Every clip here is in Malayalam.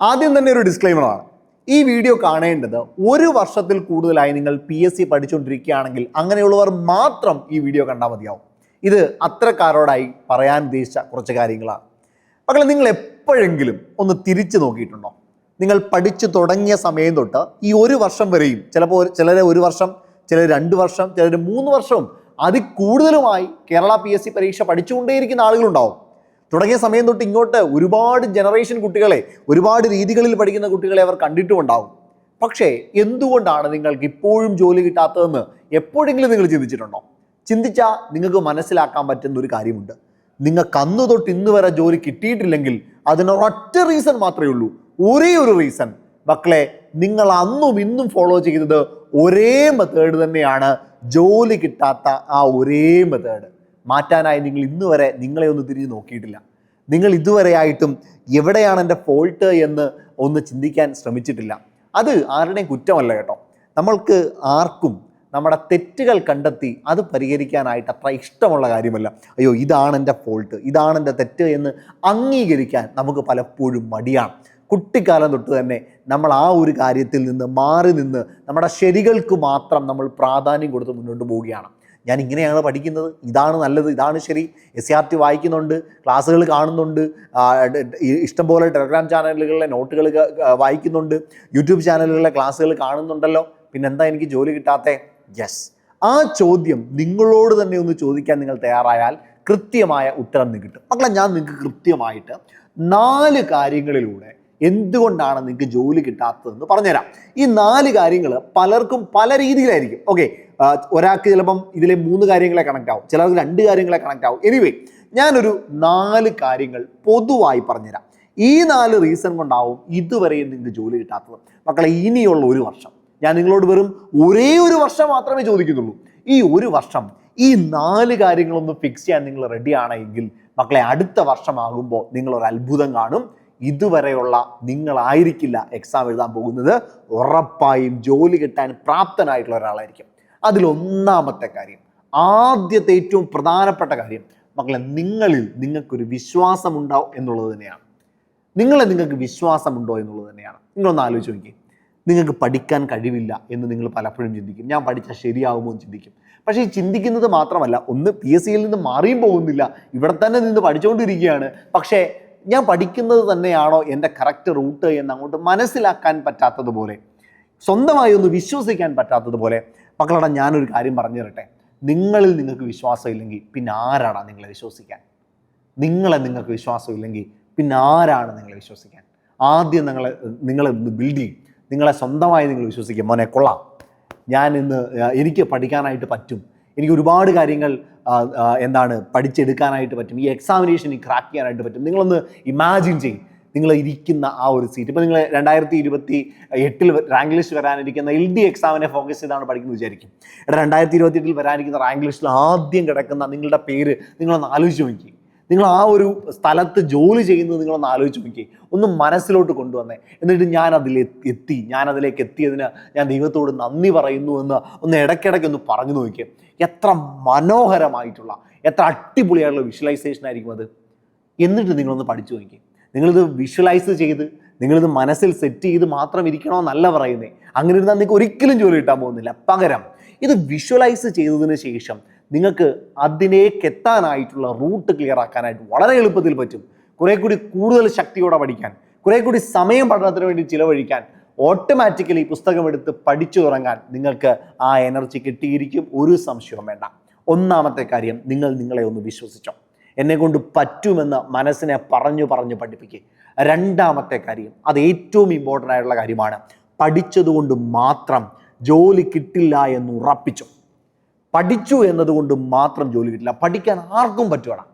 ആദ്യം തന്നെ ഒരു ഡിസ്ക്ലൈമറാണ്. ഈ വീഡിയോ കാണേണ്ടത് ഒരു വർഷത്തിൽ കൂടുതലായി നിങ്ങൾ PSC പഠിച്ചുകൊണ്ടിരിക്കുകയാണെങ്കിൽ അങ്ങനെയുള്ളവർ മാത്രം ഈ വീഡിയോ കണ്ടാൽ മതിയാവും. ഇത് അത്രക്കാരോടായി പറയാൻ ഉദ്ദേശിച്ച കുറച്ച് കാര്യങ്ങളാണ്. മക്കളെ, നിങ്ങൾ എപ്പോഴെങ്കിലും ഒന്ന് തിരിച്ചു നോക്കിയിട്ടുണ്ടോ? നിങ്ങൾ പഠിച്ചു തുടങ്ങിയ സമയം തൊട്ട് ഈ ഒരു വർഷം വരെയും, ചിലപ്പോൾ ചിലർ ഒരു വർഷം, ചിലർ 2 വർഷം, ചിലർ 3 വർഷവും അതിൽ കൂടുതലുമായി കേരള PSC പരീക്ഷ പഠിച്ചുകൊണ്ടേയിരിക്കുന്ന ആളുകളുണ്ടാവും. തുടങ്ങിയ സമയം തൊട്ട് ഇങ്ങോട്ട് ഒരുപാട് ജനറേഷൻ കുട്ടികളെ, ഒരുപാട് രീതികളിൽ പഠിക്കുന്ന കുട്ടികളെ അവർ കണ്ടിട്ടുമുണ്ടാവും. പക്ഷേ എന്തുകൊണ്ടാണ് നിങ്ങൾക്ക് ഇപ്പോഴും ജോലി കിട്ടാത്തതെന്ന് എപ്പോഴെങ്കിലും നിങ്ങൾ ചിന്തിച്ചിട്ടുണ്ടോ? ചിന്തിച്ചാൽ നിങ്ങൾക്ക് മനസ്സിലാക്കാൻ പറ്റുന്ന ഒരു കാര്യമുണ്ട്. നിങ്ങൾക്ക് അന്ന് തൊട്ട് ഇന്ന് വരെ ജോലി കിട്ടിയിട്ടില്ലെങ്കിൽ അതിനൊരൊറ്റ റീസൺ മാത്രമേ ഉള്ളൂ. ഒരേ ഒരു റീസൺ. മക്കളെ, നിങ്ങൾ അന്നും ഇന്നും ഫോളോ ചെയ്തത് ഒരേ മെത്തേഡ് തന്നെയാണ്. ജോലി കിട്ടാത്ത ആ ഒരേ മെത്തേഡ് മാറ്റാനായി നിങ്ങൾ ഇന്ന് വരെ നിങ്ങളെ ഒന്ന് തിരിഞ്ഞ് നോക്കിയിട്ടില്ല. നിങ്ങൾ ഇതുവരെയായിട്ടും എവിടെയാണ് എൻ്റെ ഫോൾട്ട് എന്ന് ഒന്ന് ചിന്തിക്കാൻ ശ്രമിച്ചിട്ടില്ല. അത് ആരുടെയും കുറ്റമല്ല കേട്ടോ. നമ്മൾക്ക് ആർക്കും നമ്മുടെ തെറ്റുകൾ കണ്ടെത്തി അത് പരിഹരിക്കാനായിട്ട് അത്ര ഇഷ്ടമുള്ള കാര്യമല്ല. അയ്യോ, ഇതാണ് എൻ്റെ ഫോൾട്ട്, ഇതാണ് എൻ്റെ തെറ്റ് എന്ന് അംഗീകരിക്കാൻ നമുക്ക് പലപ്പോഴും മടിയാണ്. കുട്ടിക്കാലം തൊട്ട് തന്നെ നമ്മൾ ആ ഒരു കാര്യത്തിൽ നിന്ന് മാറി നിന്ന് നമ്മുടെ ശരികൾക്ക് മാത്രം നമ്മൾ പ്രാധാന്യം കൊടുത്ത് മുന്നോട്ട് പോവുകയാണ്. ഞാൻ ഇങ്ങനെയാണ് പഠിക്കുന്നത്, ഇതാണ് നല്ലത്, ഇതാണ് ശരി. SCRT വായിക്കുന്നുണ്ട്, ക്ലാസ്സുകൾ കാണുന്നുണ്ട്, ഇഷ്ടംപോലെ ടെലഗ്രാം ചാനലുകളിലെ നോട്ടുകൾ വായിക്കുന്നുണ്ട്, യൂട്യൂബ് ചാനലുകളിലെ ക്ലാസ്സുകൾ കാണുന്നുണ്ടല്ലോ, പിന്നെന്താ എനിക്ക് ജോലി കിട്ടാത്തേ? യെസ്, ആ ചോദ്യം നിങ്ങളോട് തന്നെ ഒന്ന് ചോദിക്കാൻ നിങ്ങൾ തയ്യാറായാൽ കൃത്യമായ ഉത്തരം നിങ്ങൾക്ക് കിട്ടും. മക്കളെ, ഞാൻ നിങ്ങൾക്ക് കൃത്യമായിട്ട് 4 കാര്യങ്ങളിലൂടെ എന്തുകൊണ്ടാണ് നിങ്ങൾക്ക് ജോലി കിട്ടാത്തതെന്ന് പറഞ്ഞുതരാം. ഈ 4 കാര്യങ്ങൾ പലർക്കും പല രീതിയിലായിരിക്കും. ഓക്കെ, ഒരാൾക്ക് ചിലപ്പം ഇതിലെ 3 കാര്യങ്ങളെ കണക്ട് ആവും, ചിലർക്ക് 2 കാര്യങ്ങളെ കണക്ട് ആവും. എനിവേ, ഞാനൊരു 4 കാര്യങ്ങൾ പൊതുവായി പറഞ്ഞുതരാം. ഈ 4 റീസൺ കൊണ്ടാവും ഇതുവരെയും നിങ്ങൾക്ക് ജോലി കിട്ടാത്തത്. മക്കളെ, ഇനിയുള്ള ഒരു വർഷം ഞാൻ നിങ്ങളോട് വെറും ഒരേ ഒരു വർഷം മാത്രമേ ചോദിക്കുന്നുള്ളൂ. ഈ ഒരു വർഷം ഈ 4 കാര്യങ്ങളൊന്ന് ഫിക്സ് ചെയ്യാൻ നിങ്ങൾ റെഡിയാണെങ്കിൽ മക്കളെ, അടുത്ത വർഷമാകുമ്പോൾ നിങ്ങളൊരു അത്ഭുതം കാണും. ഇതുവരെയുള്ള നിങ്ങളായിരിക്കില്ല എക്സാം എഴുതാൻ പോകുന്നത്. ഉറപ്പായും ജോലി കിട്ടാൻ പ്രാപ്തനായിട്ടുള്ള ഒരാളായിരിക്കും. അതിലൊന്നാമത്തെ കാര്യം, ആദ്യത്തെ ഏറ്റവും പ്രധാനപ്പെട്ട കാര്യം മക്കളെ, നിങ്ങൾക്കൊരു വിശ്വാസമുണ്ടോ എന്നുള്ളത് തന്നെയാണ്. നിങ്ങൾക്ക് വിശ്വാസമുണ്ടോ എന്നുള്ളത് തന്നെയാണ്. നിങ്ങളൊന്ന് ആലോചിച്ച് നോക്കി. നിങ്ങൾക്ക് പഠിക്കാൻ കഴിവില്ല എന്ന് നിങ്ങൾ പലപ്പോഴും ചിന്തിക്കും. ഞാൻ പഠിച്ചാൽ ശരിയാകുമോ എന്ന് ചിന്തിക്കും. പക്ഷേ ഈ ചിന്തിക്കുന്നത് മാത്രമല്ല, ഒന്ന് PSCയിൽ നിന്ന് മാറിയും പോകുന്നില്ല, ഇവിടെ തന്നെ നിന്ന് പഠിച്ചുകൊണ്ടിരിക്കുകയാണ്. പക്ഷേ ഞാൻ പഠിക്കുന്നത് തന്നെയാണോ എൻ്റെ കറക്റ്റ് റൂട്ട് എന്ന് അങ്ങോട്ട് മനസ്സിലാക്കാൻ പറ്റാത്തതുപോലെ, സ്വന്തമായി ഒന്ന് വിശ്വസിക്കാൻ പറ്റാത്തതുപോലെ. മക്കളോടാ, ഞാനൊരു കാര്യം പറഞ്ഞു തരട്ടെ. നിങ്ങൾക്ക് വിശ്വാസം ഇല്ലെങ്കിൽ പിന്നെ ആരാണ് നിങ്ങളെ വിശ്വസിക്കാൻ? നിങ്ങൾക്ക് വിശ്വാസം ഇല്ലെങ്കിൽ പിന്നെ ആരാണ് നിങ്ങളെ വിശ്വസിക്കാൻ? ആദ്യം നിങ്ങളെ ബിൽഡ് ചെയ്യും. നിങ്ങളെ സ്വന്തമായി നിങ്ങൾ വിശ്വസിക്കും. മോനെ, കൊള്ളാം, എനിക്ക് പഠിക്കാനായിട്ട് പറ്റും, എനിക്ക് ഒരുപാട് കാര്യങ്ങൾ പഠിച്ചെടുക്കാനായിട്ട് പറ്റും, ഈ എക്സാമിനേഷൻ ക്രാക്ക് ചെയ്യാനായിട്ട് പറ്റും. നിങ്ങളൊന്ന് ഇമാജിൻ ചെയ്യും, നിങ്ങൾ ഇരിക്കുന്ന ആ ഒരു സീറ്റ്. ഇപ്പോൾ നിങ്ങൾ 2028 റാങ്ക് ലിസ്റ്റ് വരാനിരിക്കുന്ന LD എക്സാമിനെ ഫോക്കസ് ചെയ്താണ് പഠിക്കുന്നത് വിചാരിക്കും. 2028 വരാനിരിക്കുന്ന റാങ്ക് ലിസ്റ്റിൽ ആദ്യം കിടക്കുന്ന നിങ്ങളുടെ പേര് നിങ്ങളൊന്ന് ആലോചിച്ച് നോക്കി. നിങ്ങൾ ആ ഒരു സ്ഥലത്ത് ജോലി ചെയ്യുന്നത് നിങ്ങളൊന്ന് ആലോചിച്ച് നോക്കി, ഒന്ന് മനസ്സിലോട്ട് കൊണ്ടുവന്നേ. എന്നിട്ട് ഞാൻ അതിലേക്ക് എത്തിയതിന് ഞാൻ ദൈവത്തോട് നന്ദി പറയുന്നു എന്ന് ഒന്ന് ഇടയ്ക്കിടയ്ക്ക് ഒന്ന് പറഞ്ഞു നോക്കിയേ. എത്ര മനോഹരമായിട്ടുള്ള, എത്ര അടിപൊളിയായിട്ടുള്ള വിഷ്വലൈസേഷൻ ആയിരിക്കും അത്. എന്നിട്ട് നിങ്ങളൊന്ന് പഠിച്ചു നോക്കി. നിങ്ങളിത് വിഷ്വലൈസ് ചെയ്ത്, നിങ്ങളിത് മനസ്സിൽ സെറ്റ് ചെയ്ത് മാത്രം ഇരിക്കണമെന്നല്ല പറയുന്നത്. അങ്ങനെ ഇരുന്നാൽ നിങ്ങൾക്ക് ഒരിക്കലും ജോലി കിട്ടാൻ പോകുന്നില്ല. പകരം ഇത് വിഷ്വലൈസ് ചെയ്തതിന് ശേഷം നിങ്ങൾക്ക് അതിലേക്കെത്താനായിട്ടുള്ള റൂട്ട് ക്ലിയർ ആക്കാനായിട്ട് വളരെ എളുപ്പത്തിൽ പറ്റും. കൂടുതൽ ശക്തിയോടെ പഠിക്കാൻ, കൂടി സമയം പഠനത്തിന് വേണ്ടി ചിലവഴിക്കാൻ, ഓട്ടോമാറ്റിക്കലി പുസ്തകം എടുത്ത് പഠിച്ചു തുടങ്ങാൻ നിങ്ങൾക്ക് ആ എനർജി കിട്ടിയിരിക്കും. ഒരു സംശയവും വേണ്ട. ഒന്നാമത്തെ കാര്യം, നിങ്ങളെ ഒന്ന് വിശ്വസിച്ചോ. എന്നെക്കൊണ്ട് പറ്റുമെന്ന് മനസ്സിനെ പറഞ്ഞു പഠിപ്പിക്കുക. രണ്ടാമത്തെ കാര്യം, അത് ഏറ്റവും ഇമ്പോർട്ടൻ്റ് ആയിട്ടുള്ള കാര്യമാണ്, പഠിച്ചതുകൊണ്ട് മാത്രം ജോലി കിട്ടില്ല എന്ന് ഉറപ്പിച്ചു. പഠിച്ചു എന്നതുകൊണ്ട് മാത്രം ജോലി കിട്ടില്ല. പഠിക്കാൻ ആർക്കും പറ്റുവാണ്.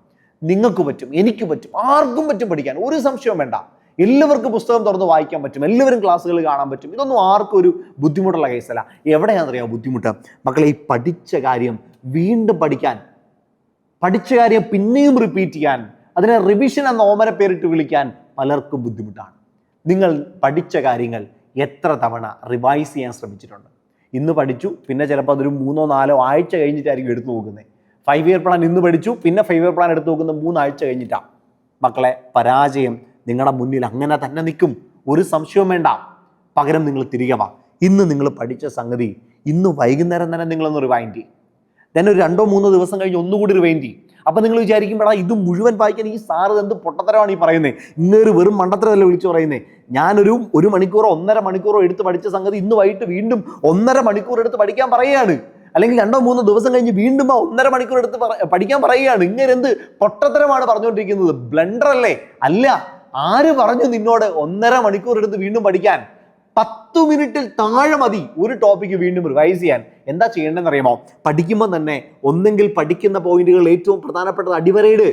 നിങ്ങൾക്ക് പറ്റും, എനിക്ക് പറ്റും, ആർക്കും പറ്റും പഠിക്കാൻ. ഒരു സംശയവും വേണ്ട. എല്ലാവർക്കും പുസ്തകം തുറന്ന് വായിക്കാൻ പറ്റും, എല്ലാവരും ക്ലാസ്സുകൾ കാണാൻ പറ്റും. ഇതൊന്നും ആർക്കും ഒരു ബുദ്ധിമുട്ടുള്ള കേസല്ല. എവിടെയാണെന്നറിയാമോ ബുദ്ധിമുട്ട്? മക്കളെ, ഈ പഠിച്ച കാര്യം വീണ്ടും പഠിക്കാൻ, പഠിച്ച കാര്യം പിന്നെയും റിപ്പീറ്റ് ചെയ്യാൻ, അതിനെ റിവിഷൻ എന്ന ഓമന പേരിട്ട് വിളിക്കാൻ പലർക്കും ബുദ്ധിമുട്ടാണ്. നിങ്ങൾ പഠിച്ച കാര്യങ്ങൾ എത്ര തവണ റിവൈസ് ചെയ്യാൻ ശ്രമിച്ചിട്ടുണ്ട്? ഇന്ന് പഠിച്ചു, പിന്നെ ചിലപ്പോൾ അതൊരു 3-4 ആഴ്ച കഴിഞ്ഞിട്ടായിരിക്കും എടുത്തു നോക്കുന്നത്. 5 ഇയർ പ്ലാൻ ഇന്ന് പഠിച്ചു, പിന്നെ 5 ഇയർ പ്ലാൻ എടുത്തു നോക്കുന്നത് 3 ആഴ്ച കഴിഞ്ഞിട്ടാണ്. മക്കളെ, പരാജയം നിങ്ങളുടെ മുന്നിൽ അങ്ങനെ തന്നെ നിൽക്കും. ഒരു സംശയവും വേണ്ട. പകരം നിങ്ങൾ തിരികെ വാ. ഇന്ന് നിങ്ങൾ പഠിച്ച സംഗതി ഇന്ന് വൈകുന്നേരം തന്നെ നിങ്ങളൊന്ന് റിവൈൻഡ് ചെയ്യും. then ഒരു 2-3 ദിവസം കഴിഞ്ഞ് ഒന്നുകൂടി റിവൈൻഡ് ചെയ്യും. അപ്പം നിങ്ങൾ വിചാരിക്കുമ്പോഴാ ഇത് മുഴുവൻ വായിക്കാൻ ഈ സാറ് എന്ത് പൊട്ടത്തരമാണ് ഈ പറയുന്നത്, ഇന്നൊരു വെറും മണ്ടത്തരമല്ല വിളിച്ചു പറയുന്നത്. ഞാനൊരു 1 മണിക്കൂറോ 1.5 മണിക്കൂറോ എടുത്ത് പഠിച്ച സംഗതി ഇന്ന് വൈകിട്ട് വീണ്ടും 1.5 മണിക്കൂർ എടുത്ത് പഠിക്കാൻ പറയുകയാണ്. അല്ലെങ്കിൽ 2-3 ദിവസം കഴിഞ്ഞ് വീണ്ടും ആ 1.5 മണിക്കൂർ എടുത്ത് പഠിക്കാൻ പറയുകയാണ്. ഇങ്ങനെ എന്ത് പൊട്ടത്തരമാണ് പറഞ്ഞുകൊണ്ടിരിക്കുന്നത്? ബ്ലണ്ടർ അല്ലേ? അല്ല. ആര് പറഞ്ഞു നിന്നോട് 1.5 മണിക്കൂർ എടുത്ത് വീണ്ടും പഠിക്കാൻ? 10 മിനിറ്റിൽ താഴെ മതി ഒരു ടോപ്പിക്ക് വീണ്ടും റിവൈസ് ചെയ്യാൻ. എന്താ ചെയ്യേണ്ടതെന്ന് അറിയാമോ? പഠിക്കുമ്പോൾ തന്നെ ഒന്നെങ്കിൽ പഠിക്കുന്ന പോയിന്റുകൾ ഏറ്റവും പ്രധാനപ്പെട്ടത് അടിവരയിട്,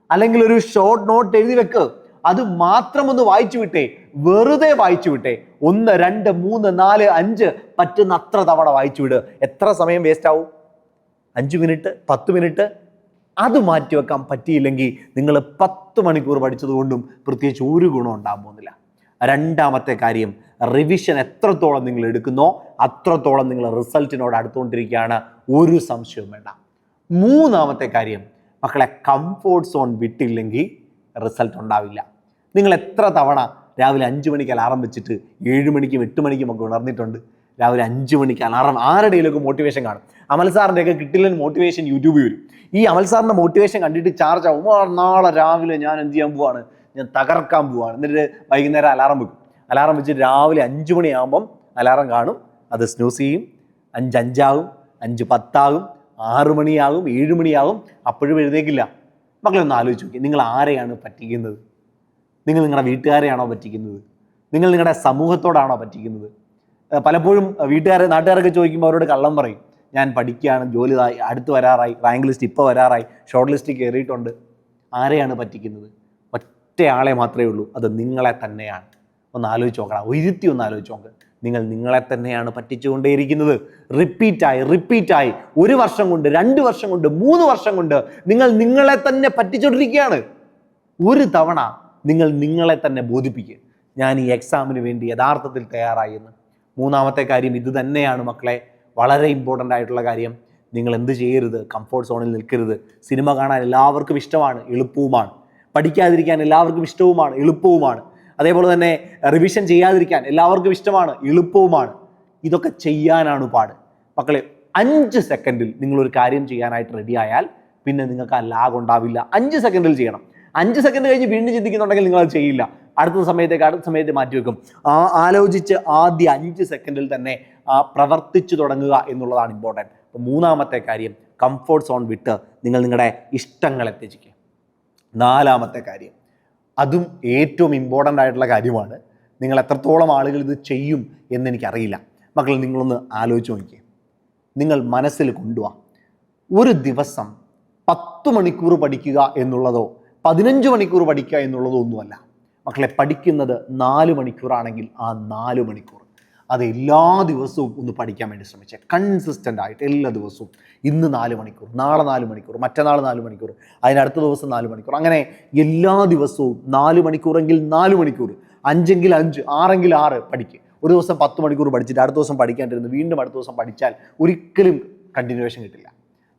അല്ലെങ്കിൽ ഒരു ഷോർട്ട് നോട്ട് എഴുതി വെക്ക്. അത് മാത്രം ഒന്ന് വായിച്ചു വിട്ടേ, വെറുതെ വായിച്ചു വിട്ടേ. 1, 2, 3, 4, 5 പറ്റുന്ന അത്ര തവണ വായിച്ചു വിട്. എത്ര സമയം വേസ്റ്റ് ആവും? 5 മിനിറ്റ്, 10 മിനിറ്റ്. അത് മാറ്റിവെക്കാൻ പറ്റിയില്ലെങ്കിൽ നിങ്ങൾ 10 മണിക്കൂർ പഠിച്ചതുകൊണ്ടും പ്രത്യേകിച്ച് ഒരു ഗുണം ഉണ്ടാകാൻ പോകുന്നില്ല. രണ്ടാമത്തെ കാര്യം, റിവിഷൻ എത്രത്തോളം നിങ്ങൾ എടുക്കുന്നോ അത്രത്തോളം നിങ്ങൾ റിസൾട്ടിനോട് അടുത്തുകൊണ്ടിരിക്കുകയാണ്, ഒരു സംശയവും വേണ്ട. മൂന്നാമത്തെ കാര്യം, മക്കളെ കംഫോർട്ട് സോൺ വിട്ടില്ലെങ്കിൽ റിസൾട്ട് ഉണ്ടാവില്ല. നിങ്ങൾ എത്ര തവണ രാവിലെ 5 മണിക്ക് അലാറം വെച്ചിട്ട് 7 മണിക്കും 8 മണിക്കും ഒക്കെ ഉണർന്നിട്ടുണ്ട്? രാവിലെ 5 മണിക്ക് അലാറം, ആരുടെയിലൊക്കെ മോട്ടിവേഷൻ കാണും. അമൽ സാറിൻ്റെയൊക്കെ കിട്ടില്ല മോട്ടിവേഷൻ യൂട്യൂബിൽ വരും. ഈ അമൽ സാറിൻ്റെ മോട്ടിവേഷൻ കണ്ടിട്ട് ചാർജ് ആവും. നാളെ രാവിലെ ഞാൻ എന്ത് ചെയ്യാൻ പോവാണ്, ഞാൻ തകർക്കാൻ പോവാണ്. എന്നിട്ട് വൈകുന്നേരം അലാറം വെക്കും. അലാറം വെച്ചിട്ട് രാവിലെ 5 മണിയാകുമ്പം അലാറം കാണും, അത് സ്നൂസ് ചെയ്യും. 5:05 ആകും, 5:10 ആകും, 6 മണിയാകും, 7 മണിയാകും, അപ്പോഴും എഴുന്നേക്കില്ല. മക്കളെ ഒന്ന് ആലോചിച്ച് നോക്കി, നിങ്ങൾ ആരെയാണ് പറ്റിക്കുന്നത്? നിങ്ങൾ നിങ്ങളുടെ വീട്ടുകാരെയാണോ പറ്റിക്കുന്നത്? നിങ്ങൾ നിങ്ങളുടെ സമൂഹത്തോടാണോ പറ്റിക്കുന്നത്? പലപ്പോഴും നാട്ടുകാരൊക്കെ ചോദിക്കുമ്പോൾ അവരോട് കള്ളം പറയും. ഞാൻ പഠിക്കുകയാണ്, ജോലി അടുത്ത് വരാറായി, റാങ്ക് ലിസ്റ്റ് ഇപ്പോൾ വരാറായി, ഷോർട്ട് ലിസ്റ്റിൽ കയറിയിട്ടുണ്ട്. ആരെയാണ് പറ്റിക്കുന്നത്? ഒറ്റയാളെ മാത്രമേ ഉള്ളൂ, അത് നിങ്ങളെ തന്നെയാണ്. ഒന്ന് ആലോചിച്ച് നോക്കണം, ഒന്ന് ആലോചിച്ച് നോക്ക്. നിങ്ങൾ നിങ്ങളെ തന്നെയാണ് പറ്റിച്ചുകൊണ്ടേയിരിക്കുന്നത്. റിപ്പീറ്റായി 1 വർഷം കൊണ്ട്, 2 വർഷം കൊണ്ട്, 3 വർഷം കൊണ്ട് നിങ്ങൾ നിങ്ങളെ തന്നെ പറ്റിച്ചുകൊണ്ടിരിക്കുകയാണ്. ഒരു തവണ നിങ്ങൾ നിങ്ങളെ തന്നെ ബോധിപ്പിക്കുക, ഞാൻ ഈ എക്സാമിന് വേണ്ടി യഥാർത്ഥത്തിൽ തയ്യാറായി എന്ന്. മൂന്നാമത്തെ കാര്യം ഇത് തന്നെയാണ് മക്കളെ, വളരെ ഇമ്പോർട്ടൻ്റ് ആയിട്ടുള്ള കാര്യം. നിങ്ങൾ എന്ത് ചെയ്യരുത്? കംഫോർട്ട് സോണിൽ നിൽക്കരുത്. സിനിമ കാണാൻ എല്ലാവർക്കും ഇഷ്ടമാണ്, എളുപ്പവുമാണ്. പഠിക്കാതിരിക്കാൻ എല്ലാവർക്കും ഇഷ്ടവുമാണ്, എളുപ്പവുമാണ്. അതേപോലെ തന്നെ റിവിഷൻ ചെയ്യാതിരിക്കാൻ എല്ലാവർക്കും ഇഷ്ടമാണ്, എളുപ്പവുമാണ്. ഇതൊക്കെ ചെയ്യാനാണ് പാട്. മക്കളെ 5 സെക്കൻഡിൽ നിങ്ങളൊരു കാര്യം ചെയ്യാനായിട്ട് റെഡി ആയാൽ പിന്നെ നിങ്ങൾക്ക് ആ ലാഗ് ഉണ്ടാവില്ല. 5 സെക്കൻഡിൽ ചെയ്യണം. 5 സെക്കൻഡ് കഴിഞ്ഞ് വീണ്ടും ചിന്തിക്കുന്നുണ്ടെങ്കിൽ നിങ്ങൾ അത് ചെയ്യില്ല. അടുത്ത സമയത്ത് മാറ്റിവെക്കും. ആലോചിച്ച് ആദ്യ 5 സെക്കൻഡിൽ തന്നെ പ്രവർത്തിച്ചു തുടങ്ങുക എന്നുള്ളതാണ് ഇമ്പോർട്ടൻറ്റ്. അപ്പോൾ മൂന്നാമത്തെ കാര്യം, കംഫോർട്ട് സോൺ വിട്ട് നിങ്ങൾ നിങ്ങളുടെ ഇഷ്ടങ്ങൾ എത്തിച്ചിരിക്കുക. നാലാമത്തെ കാര്യം, അതും ഏറ്റവും ഇമ്പോർട്ടൻ്റ് ആയിട്ടുള്ള കാര്യമാണ്. നിങ്ങൾ എത്രത്തോളം ആളുകൾ ഇത് ചെയ്യും എന്നെനിക്കറിയില്ല. മക്കൾ നിങ്ങളൊന്ന് ആലോചിച്ച് നോക്കിയേ. നിങ്ങൾ മനസ്സിൽ കൊണ്ടുപോവാ, ഒരു ദിവസം 10 മണിക്കൂർ പഠിക്കുക എന്നുള്ളതോ 15 മണിക്കൂർ പഠിക്കുക എന്നുള്ളതോ ഒന്നുമല്ല. മക്കളെ പഠിക്കുന്നത് 4 മണിക്കൂറാണെങ്കിൽ ആ 4 മണിക്കൂർ അത് എല്ലാ ദിവസവും ഒന്ന് പഠിക്കാൻ വേണ്ടി ശ്രമിച്ചേ. കൺസിസ്റ്റൻ്റ് ആയിട്ട് എല്ലാ ദിവസവും. ഇന്ന് 4 മണിക്കൂർ, നാളെ 4 മണിക്കൂർ, മറ്റന്നാൾ 4 മണിക്കൂർ, അതിനടുത്ത ദിവസം 4 മണിക്കൂർ, അങ്ങനെ എല്ലാ ദിവസവും 4 മണിക്കൂറെങ്കിൽ 4 മണിക്കൂർ, 5 എങ്കിൽ 5, 6 എങ്കിൽ 6 പഠിക്കുക. ഒരു ദിവസം 10 മണിക്കൂർ പഠിച്ചിട്ട് അടുത്ത ദിവസം പഠിക്കാണ്ടിരുന്നു വീണ്ടും അടുത്ത ദിവസം പഠിച്ചാൽ ഒരിക്കലും കണ്ടിന്യൂവേഷൻ കിട്ടില്ല.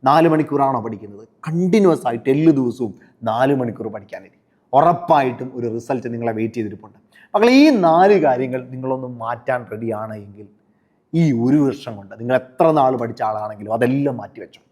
4 മണിക്കൂറാണോ പഠിക്കുന്നത്? കണ്ടിന്യൂസ് ആയിട്ട് എല്ലാ ദിവസവും 4 മണിക്കൂർ പഠിക്കാനിരിക്കും. ഉറപ്പായിട്ടും ഒരു റിസൾട്ട് നിങ്ങളെ വെയിറ്റ് ചെയ്തിരിപ്പുണ്ട്. മക്കളെ ഈ 4 കാര്യങ്ങൾ നിങ്ങളൊന്ന് മാറ്റാൻ റെഡിയാണ് എങ്കിൽ ഈ 1 വർഷം കൊണ്ട് നിങ്ങൾ എത്ര നാൾ പഠിച്ച ആളാണെങ്കിലും അതെല്ലാം മാറ്റിവെച്ചോ.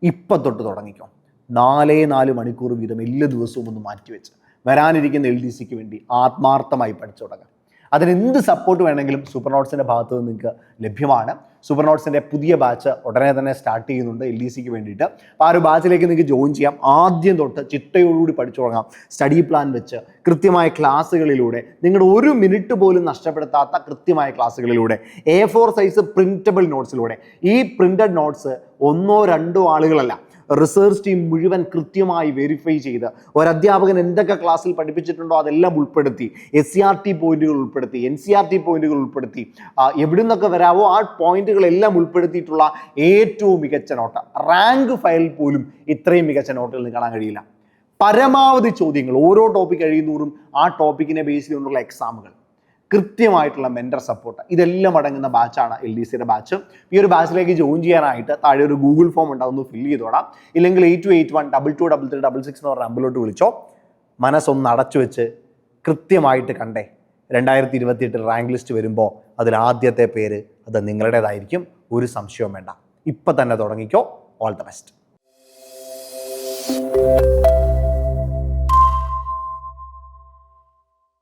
ഇപ്പം തൊട്ട് തുടങ്ങിക്കോ. 4 മണിക്കൂർ വീതം എല്ലാ ദിവസവും ഒന്ന് മാറ്റിവെച്ച് വരാനിരിക്കുന്ന LDCക്ക് വേണ്ടി ആത്മാർത്ഥമായി പഠിച്ചു തുടങ്ങാം. അതിനെന്ത് സപ്പോർട്ട് വേണമെങ്കിലും സൂപ്പർ നോട്ട്സിൻ്റെ ഭാഗത്ത് നിന്ന് നിങ്ങൾക്ക് ലഭ്യമാണ്. സൂപ്പർ നോട്ട്സിൻ്റെ പുതിയ ബാച്ച് ഉടനെ തന്നെ സ്റ്റാർട്ട് ചെയ്യുന്നുണ്ട് LDCക്ക് വേണ്ടിയിട്ട്. അപ്പോൾ ആ ഒരു ബാച്ചിലേക്ക് നിങ്ങൾക്ക് ജോയിൻ ചെയ്യാം. ആദ്യം തൊട്ട് ചിട്ടയോടുകൂടി പഠിച്ചു തുടങ്ങാം. സ്റ്റഡി പ്ലാൻ വെച്ച് കൃത്യമായ ക്ലാസ്സുകളിലൂടെ, നിങ്ങളുടെ 1 മിനിറ്റ് പോലും നഷ്ടപ്പെടുത്താത്ത കൃത്യമായ ക്ലാസ്സുകളിലൂടെ, A4 സൈസ് പ്രിൻറ്റബിൾ നോട്ട്സിലൂടെ. ഈ പ്രിൻറ്റഡ് നോട്ട്സ് 1-2 ആളുകളല്ല, റിസർച്ച് ടീം മുഴുവൻ കൃത്യമായി വെരിഫൈ ചെയ്ത് ഒരധ്യാപകൻ എന്തൊക്കെ ക്ലാസ്സിൽ പഠിപ്പിച്ചിട്ടുണ്ടോ അതെല്ലാം ഉൾപ്പെടുത്തി, SCRT പോയിന്റുകൾ ഉൾപ്പെടുത്തി, NCRT പോയിന്റുകൾ ഉൾപ്പെടുത്തി, എവിടെ നിന്നൊക്കെ വരാവോ ആ പോയിന്റുകളെല്ലാം ഉൾപ്പെടുത്തിയിട്ടുള്ള ഏറ്റവും മികച്ച നോട്ട്. റാങ്ക് ഫയൽ പോലും ഇത്രയും മികച്ച നോട്ടുകൾ കാണാൻ കഴിയില്ല. പരമാവധി ചോദ്യങ്ങൾ, ഓരോ ടോപ്പിക് കഴിയുന്നതോറും ആ ടോപ്പിക്കിനെ ബേസ് ചെയ്തുകൊണ്ടുള്ള എക്സാമുകൾ, കൃത്യമായിട്ടുള്ള മെൻറ്റർ സപ്പോർട്ട്, ഇതെല്ലാം അടങ്ങുന്ന ബാച്ചാണ് LDCയുടെ ബാച്ച്. ഈ ഒരു ബാച്ചിലേക്ക് ജോയിൻ ചെയ്യാനായിട്ട് താഴെ ഒരു ഗൂഗിൾ ഫോം ഉണ്ട്, അതൊന്ന് ഫില്ല് ചെയ്തോടാം. ഇല്ലെങ്കിൽ 8281223366 എന്ന് പറഞ്ഞ നമ്പറിലോട്ട് വിളിച്ചോ. മനസ്സൊന്ന് അടച്ചു വെച്ച് കൃത്യമായിട്ട് കണ്ടേ. 2028 റാങ്ക് ലിസ്റ്റ് വരുമ്പോൾ അതിൽ ആദ്യത്തെ പേര് അത് നിങ്ങളുടേതായിരിക്കും. ഒരു സംശയവും വേണ്ട. ഇപ്പം തന്നെ തുടങ്ങിക്കോ. All the best.